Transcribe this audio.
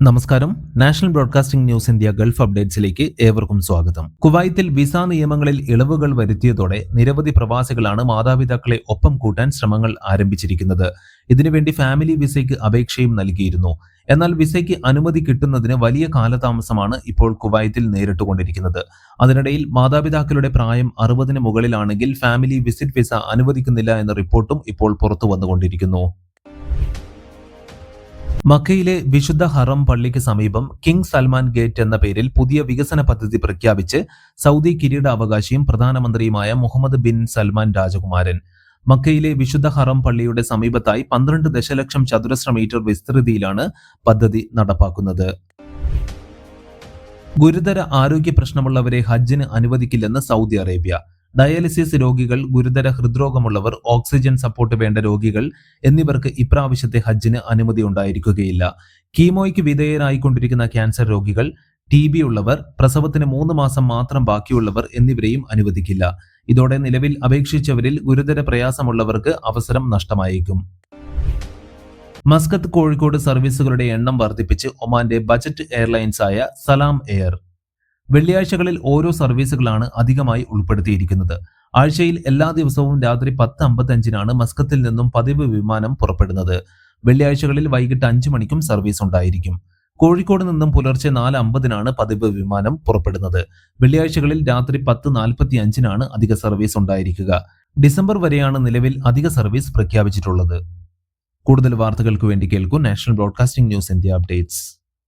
നമസ്കാരം. National broadcasting news India Gulf അപ്ഡേറ്റ്സിലേക്ക് ഏവർക്കും സ്വാഗതം. കുവൈത്തിൽ വിസ നിയമങ്ങളിൽ ഇളവുകൾ വരുത്തിയതോടെ നിരവധി പ്രവാസികളാണ് മാതാപിതാക്കളെ ഒപ്പം കൂട്ടാൻ ശ്രമങ്ങൾ ആരംഭിച്ചിരിക്കുന്നത്. ഇതിനുവേണ്ടി ഫാമിലി വിസയ്ക്ക് അപേക്ഷയും നൽകിയിരുന്നു. എന്നാൽ വിസയ്ക്ക് അനുമതി കിട്ടുന്നതിന് വലിയ കാലതാമസമാണ് ഇപ്പോൾ കുവൈത്തിൽ നേരിട്ടുകൊണ്ടിരിക്കുന്നത്. അതിനിടയിൽ മാതാപിതാക്കളുടെ പ്രായം 60-ന് മുകളിലാണെങ്കിൽ ഫാമിലി വിസിറ്റ് വിസ അനുവദിക്കുന്നില്ല എന്ന റിപ്പോർട്ടും ഇപ്പോൾ പുറത്തു വന്നുകൊണ്ടിരിക്കുന്നു. മക്കയിലെ വിശുദ്ധ ഹറം പള്ളിക്ക് സമീപം കിങ് സൽമാൻ ഗേറ്റ് എന്ന പേരിൽ പുതിയ വികസന പദ്ധതി പ്രഖ്യാപിച്ച് സൗദി കിരീടാവകാശിയും പ്രധാനമന്ത്രിയുമായ മുഹമ്മദ് ബിൻ സൽമാൻ രാജകുമാരൻ. മക്കയിലെ വിശുദ്ധ ഹറം പള്ളിയുടെ സമീപത്തായി 12 ദശലക്ഷം ചതുരശ്ര മീറ്റർ വിസ്തൃതിയിലാണ് പദ്ധതി നടപ്പാക്കുന്നത്. ഗുരുതര ആരോഗ്യ പ്രശ്നമുള്ളവരെ ഹജ്ജിന് അനുവദിക്കില്ലെന്ന് സൗദി അറേബ്യ. ഡയാലിസിസ് രോഗികൾ, ഗുരുതര ഹൃദ്രോഗമുള്ളവർ, ഓക്സിജൻ സപ്പോർട്ട് വേണ്ട രോഗികൾ എന്നിവർക്ക് ഇപ്രാവശ്യത്തെ ഹജ്ജിന് അനുമതി ഉണ്ടായിരിക്കുകയില്ല. കീമോയ്ക്ക് വിധേയരായിക്കൊണ്ടിരിക്കുന്ന ക്യാൻസർ രോഗികൾ, TB ഉള്ളവർ, പ്രസവത്തിന് 3 മാസം മാത്രം ബാക്കിയുള്ളവർ എന്നിവരെയും അനുവദിക്കില്ല. ഇതോടെ നിലവിൽ അപേക്ഷിച്ചവരിൽ ഗുരുതര പ്രയാസമുള്ളവർക്ക് അവസരം നഷ്ടമായേക്കും. മസ്കത്ത് കോഴിക്കോട് സർവീസുകളുടെ എണ്ണം വർദ്ധിപ്പിച്ച് ഒമാന്റെ ബജറ്റ് എയർലൈൻസായ സലാം എയർ. വെള്ളിയാഴ്ചകളിൽ ഓരോ സർവീസുകളാണ് അധികമായി ഉൾപ്പെടുത്തിയിരിക്കുന്നത്. ആഴ്ചയിൽ എല്ലാ ദിവസവും രാത്രി 10:55-നാണ് മസ്കത്തിൽ നിന്നും പതിവ് വിമാനം പുറപ്പെടുന്നത്. വെള്ളിയാഴ്ചകളിൽ വൈകിട്ട് 5 മണിക്കും സർവീസ് ഉണ്ടായിരിക്കും. കോഴിക്കോട് നിന്നും പുലർച്ചെ 4:50-നാണ് പതിവ് വിമാനം പുറപ്പെടുന്നത്. വെള്ളിയാഴ്ചകളിൽ രാത്രി 10:45-നാണ് അധിക സർവീസ് ഉണ്ടായിരിക്കുക. ഡിസംബർ വരെയാണ് നിലവിൽ അധിക സർവീസ് പ്രഖ്യാപിച്ചിട്ടുള്ളത്. കൂടുതൽ വാർത്തകൾക്ക് വേണ്ടി കേൾക്കൂ national broadcasting news India updates.